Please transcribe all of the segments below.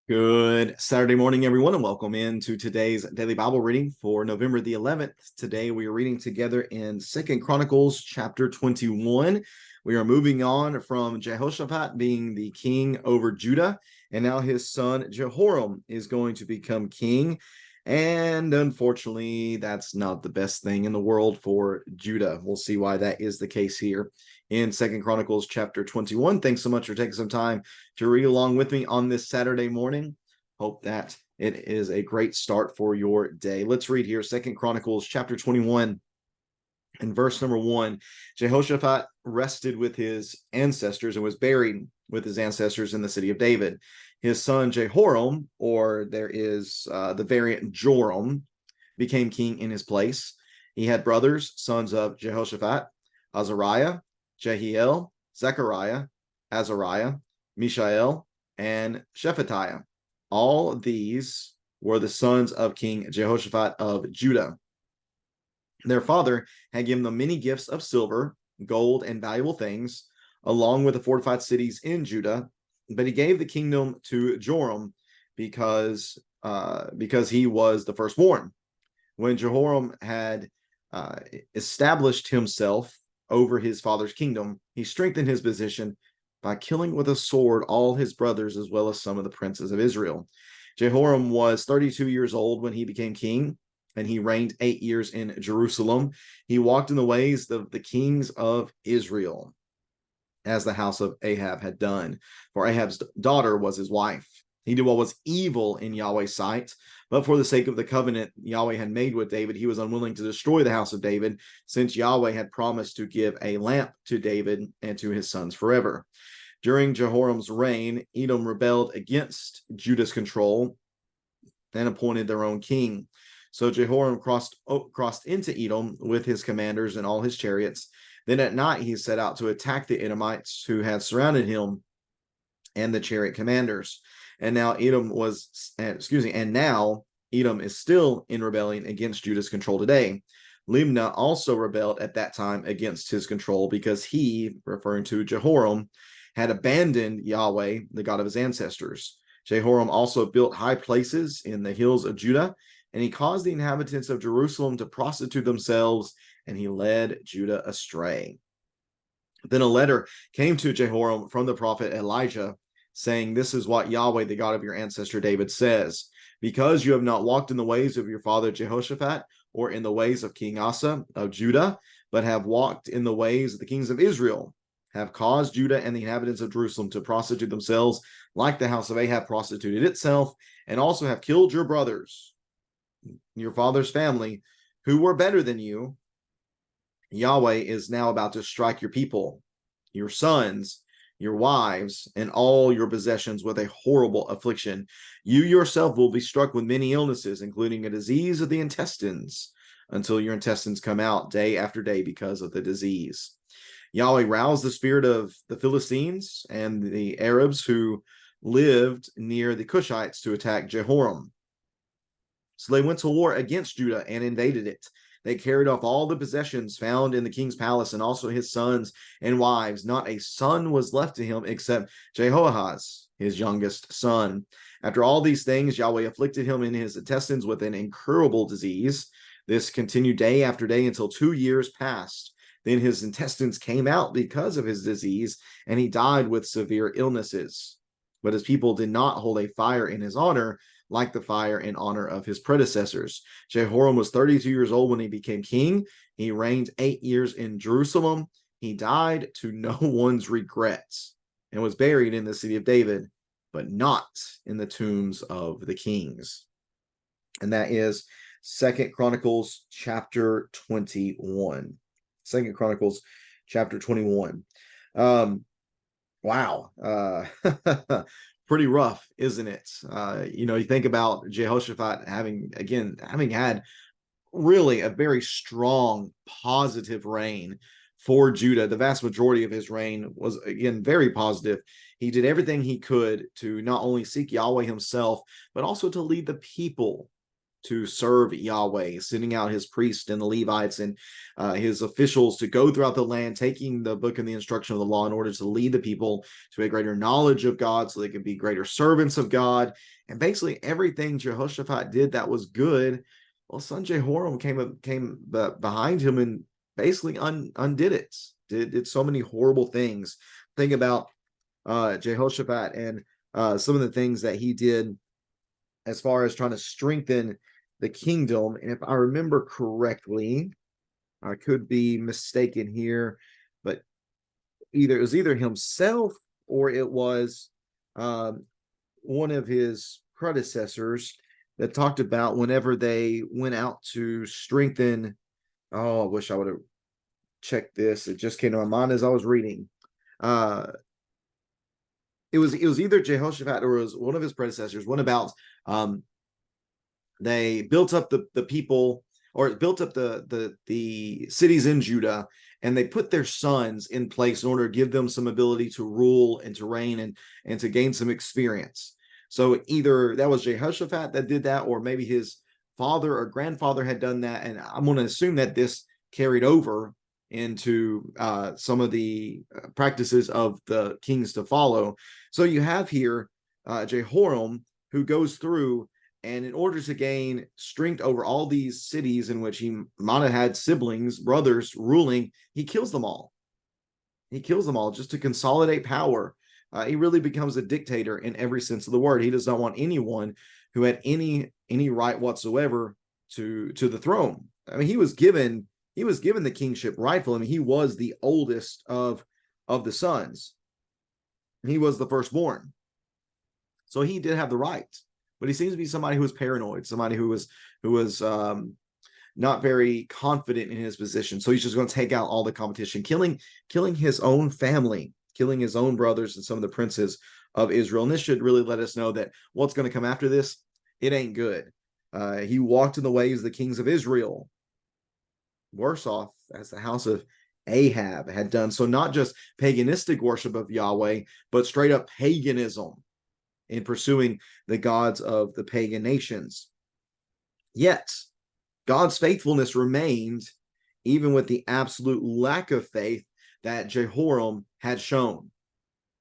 Good Saturday morning, everyone, and welcome into today's daily Bible reading for November the 11th. Today we are reading together in Second Chronicles chapter 21. We are moving on from Jehoshaphat being the king over Judah, and now his son Jehoram is going to become king. And unfortunately, that's not the best thing in the world for Judah. We'll see why that is the case here in Second Chronicles chapter 21. Thanks so much for taking some time to read along with me on this Saturday morning. Hope that it is a great start for your day. Let's read here Second Chronicles chapter 21 and verse number 1. Jehoshaphat rested with his ancestors and was buried with his ancestors in the city of David. His son Jehoram, or there is the variant Joram, became king in his place. He had brothers, sons of Jehoshaphat: Azariah, Jehiel, Zechariah, Azariah, Mishael, and Shephatiah. All these were the sons of King Jehoshaphat of Judah. Their father had given them many gifts of silver, gold, and valuable things, along with the fortified cities in Judah. But he gave the kingdom to Joram because he was the firstborn. When Jehoram had established himself over his father's kingdom, he strengthened his position by killing with a sword all his brothers as well as some of the princes of Israel. Jehoram was 32 years old when he became king, and he reigned 8 years in Jerusalem. He walked in the ways of the kings of Israel, as the house of Ahab had done, for Ahab's daughter was his wife. He did what was evil in Yahweh's sight, but for the sake of the covenant Yahweh had made with David, he was unwilling to destroy the house of David, since Yahweh had promised to give a lamp to David and to his sons forever. During Jehoram's reign, Edom rebelled against Judah's control and appointed their own king. So Jehoram crossed into Edom with his commanders and all his chariots. Then at night he set out to attack the Edomites who had surrounded him and the chariot commanders. And now Edom is still in rebellion against Judah's control today. Libnah also rebelled at that time against his control because he, referring to Jehoram, had abandoned Yahweh, the God of his ancestors. Jehoram also built high places in the hills of Judah, and he caused the inhabitants of Jerusalem to prostitute themselves, and he led Judah astray. Then a letter came to Jehoram from the prophet Elijah, saying, "This is what Yahweh, the God of your ancestor David, says. Because you have not walked in the ways of your father Jehoshaphat, or in the ways of King Asa of Judah, but have walked in the ways of the kings of Israel, have caused Judah and the inhabitants of Jerusalem to prostitute themselves like the house of Ahab prostituted itself, and also have killed your brothers, your father's family, who were better than you. Yahweh is now about to strike your people, your sons, your wives, and all your possessions with a horrible affliction. You yourself will be struck with many illnesses, including a disease of the intestines, until your intestines come out day after day because of the disease." Yahweh roused the spirit of the Philistines and the Arabs who lived near the Cushites to attack Jehoram. So they went to war against Judah and invaded it. They carried off all the possessions found in the king's palace and also his sons and wives. Not a son was left to him except Jehoahaz, his youngest son. After all these things, Yahweh afflicted him in his intestines with an incurable disease. This continued day after day until 2 years passed. Then his intestines came out because of his disease, and he died with severe illnesses. But his people did not hold a fire in his honor, like the fire in honor of his predecessors. Jehoram was 32 years old when he became king. He reigned 8 years in Jerusalem. He died to no one's regrets and was buried in the city of David, but not in the tombs of the kings. And that is Second Chronicles chapter 21. Second Chronicles chapter 21. Wow. Pretty rough, isn't it? You think about Jehoshaphat having had really a very strong, positive reign for Judah. The vast majority of his reign was, again, very positive. He did everything he could to not only seek Yahweh himself, but also to lead the people to serve Yahweh, sending out his priests and the Levites and his officials to go throughout the land, taking the book and the instruction of the law in order to lead the people to a greater knowledge of God so they could be greater servants of God. And basically everything Jehoshaphat did that was good, well, son Jehoram came behind him and basically undid it. Did so many horrible things. Think about Jehoshaphat and some of the things that he did as far as trying to strengthen the kingdom. And if I remember correctly, I could be mistaken here, but it was either himself or it was one of his predecessors that talked about whenever they went out to strengthen. Oh, I wish I would have checked this. It just came to my mind as I was reading. It was either Jehoshaphat or it was one of his predecessors. One about they built up the people, or built up the cities in Judah, and they put their sons in place in order to give them some ability to rule and to reign and to gain some experience. So either that was Jehoshaphat that did that, or maybe his father or grandfather had done that. And I'm going to assume that this carried over into some of the practices of the kings to follow. So you have here Jehoram, who goes through, and in order to gain strength over all these cities in which he might have had siblings, brothers ruling, he kills them all. He kills them all just to consolidate power. He really becomes a dictator in every sense of the word. He does not want anyone who had any right whatsoever to the throne. I mean, he was given the kingship rightful. I mean, he was the oldest of the sons. He was the firstborn. So he did have the right. But he seems to be somebody who was paranoid, somebody who was not very confident in his position. So he's just going to take out all the competition, killing his own family, killing his own brothers and some of the princes of Israel. And this should really let us know that what's going to come after this, it ain't good. He walked in the ways of the kings of Israel, worse off as the house of Ahab had done. So not just paganistic worship of Yahweh, but straight up paganism in pursuing the gods of the pagan nations. Yet, God's faithfulness remained even with the absolute lack of faith that Jehoram had shown.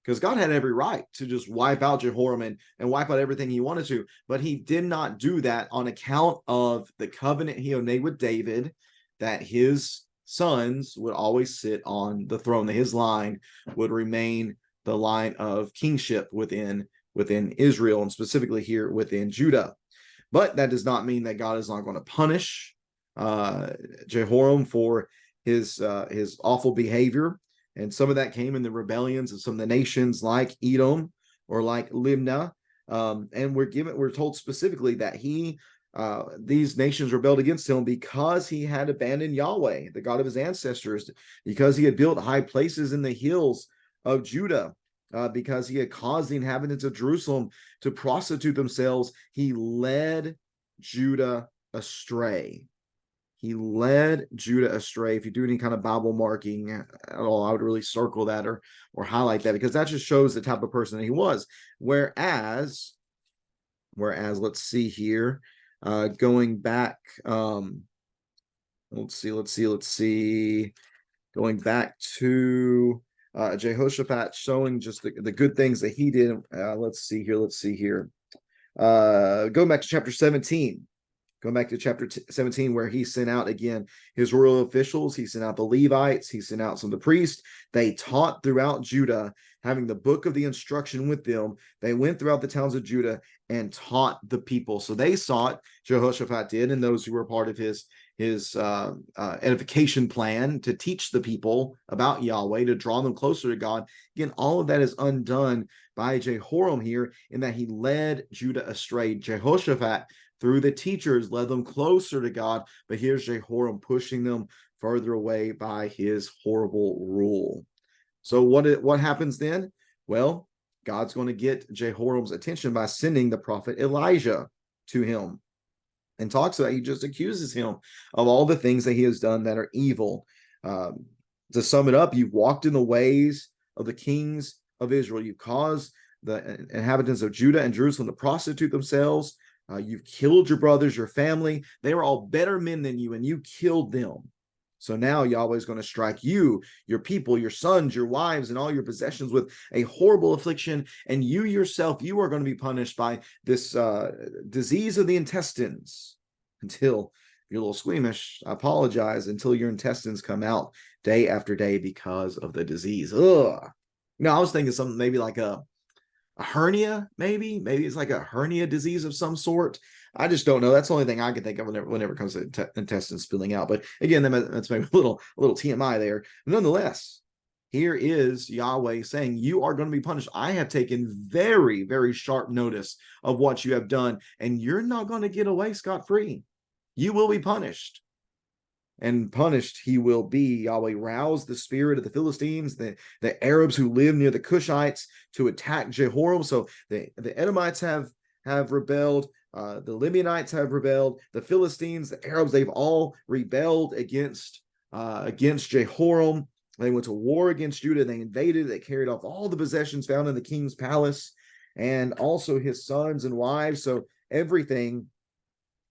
Because God had every right to just wipe out Jehoram and wipe out everything he wanted to, but he did not do that on account of the covenant he had made with David, that his sons would always sit on the throne, that his line would remain the line of kingship within Israel, and specifically here within Judah. But that does not mean that God is not going to punish Jehoram for his awful behavior. And some of that came in the rebellions of some of the nations like Edom or like Libnah. And we're told specifically that these nations rebelled against him because he had abandoned Yahweh, the God of his ancestors, because he had built high places in the hills of Judah. Because he had caused the inhabitants of Jerusalem to prostitute themselves. He led Judah astray. He led Judah astray. If you do any kind of Bible marking at all, I would really circle that or highlight that, because that just shows the type of person that he was. Whereas let's see here, going back, let's see, going back to Jehoshaphat, showing just the good things that he did. Let's see here. Going back to chapter 17. Going back to chapter 17, where he sent out again his royal officials. He sent out the Levites. He sent out some of the priests. They taught throughout Judah, having the book of the instruction with them. They went throughout the towns of Judah and taught the people. So they sought, Jehoshaphat did, and those who were part of his edification plan to teach the people about Yahweh, to draw them closer to God. Again, all of that is undone by Jehoram here, in that he led Judah astray. Jehoshaphat, through the teachers, led them closer to God, but here's Jehoram pushing them further away by his horrible rule. So what happens then? Well, God's going to get Jehoram's attention by sending the prophet Elijah to him, and talks about, he just accuses him of all the things that he has done that are evil. To sum it up, you've walked in the ways of the kings of Israel. You've caused the inhabitants of Judah and Jerusalem to prostitute themselves. You've killed your brothers, your family. They were all better men than you, and you killed them. So now Yahweh is going to strike you, your people, your sons, your wives, and all your possessions with a horrible affliction. And you yourself, you are going to be punished by this disease of the intestines until you're a little squeamish. I apologize, until your intestines come out day after day because of the disease. Ugh. I was thinking something maybe like a hernia, maybe it's like a hernia disease of some sort. I just don't know. That's the only thing I can think of whenever it comes to intestines spilling out. But again, that's maybe a little TMI there. Nonetheless, here is Yahweh saying, you are going to be punished. I have taken very, very sharp notice of what you have done, and you're not going to get away scot-free. You will be punished. And punished he will be. Yahweh roused the spirit of the Philistines, the Arabs who live near the Cushites, to attack Jehoram. So the Edomites have rebelled. The Libyanites have rebelled. The Philistines, the Arabs, they've all rebelled against Jehoram. They went to war against Judah. They invaded. They carried off all the possessions found in the king's palace, and also his sons and wives. So everything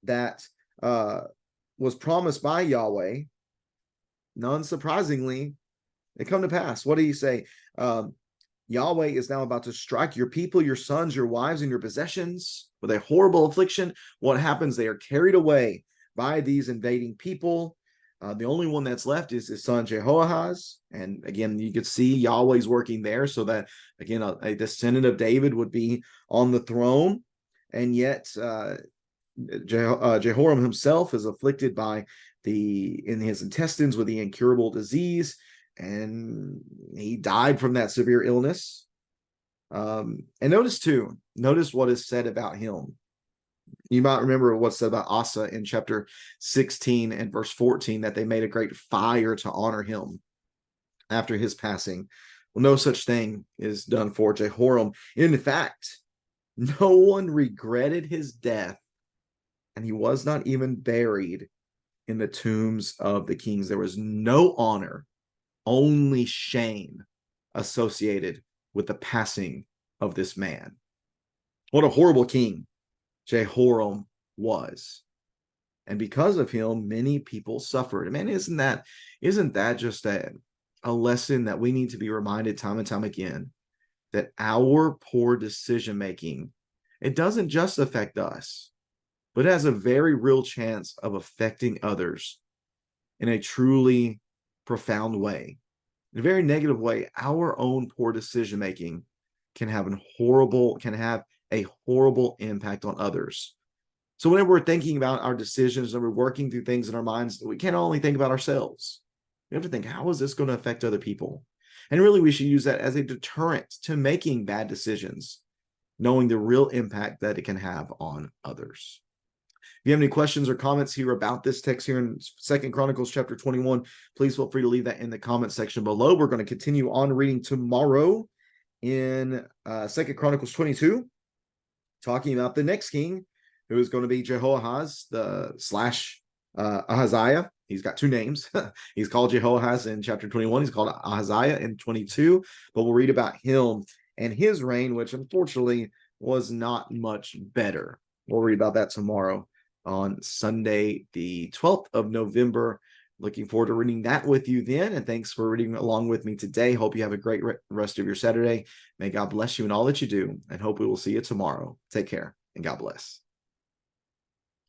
that was promised by Yahweh, non-surprisingly, it come to pass. What do you say? Yahweh is now about to strike your people, your sons, your wives, and your possessions with a horrible affliction. What happens? They are carried away by these invading people. The only one that's left is his son Jehoahaz. And again, you could see Yahweh's working there so that, again, a descendant of David would be on the throne. And yet, Jehoram himself is afflicted by in his intestines with the incurable disease, and he died from that severe illness. And notice what is said about him. You might remember what's said about Asa in chapter 16 and verse 14, that they made a great fire to honor him after his passing. Well, no such thing is done for Jehoram. In fact, no one regretted his death, and he was not even buried in the tombs of the kings. There was no honor, only shame associated with the passing of this man. What a horrible king Jehoram was. And because of him, many people suffered. Man, isn't that just a lesson that we need to be reminded time and time again, that our poor decision-making, it doesn't just affect us, but it has a very real chance of affecting others in a truly profound way. In a very negative way, our own poor decision-making can have a horrible impact on others. So whenever we're thinking about our decisions and we're working through things in our minds, we can't only think about ourselves. We have to think, how is this going to affect other people? And really, we should use that as a deterrent to making bad decisions, knowing the real impact that it can have on others. If you have any questions or comments here about this text here in 2 Chronicles chapter 21, please feel free to leave that in the comment section below. We're going to continue on reading tomorrow in 2 Chronicles 22, talking about the next king, who is going to be Jehoahaz Ahaziah. He's got two names. He's called Jehoahaz in chapter 21. He's called Ahaziah in 22. But we'll read about him and his reign, which unfortunately was not much better. We'll read about that tomorrow on Sunday, the 12th of November. Looking forward to reading that with you then. And thanks for reading along with me today. Hope you have a great rest of your Saturday. May God bless you in all that you do, and hope we will see you tomorrow. Take care, and God bless.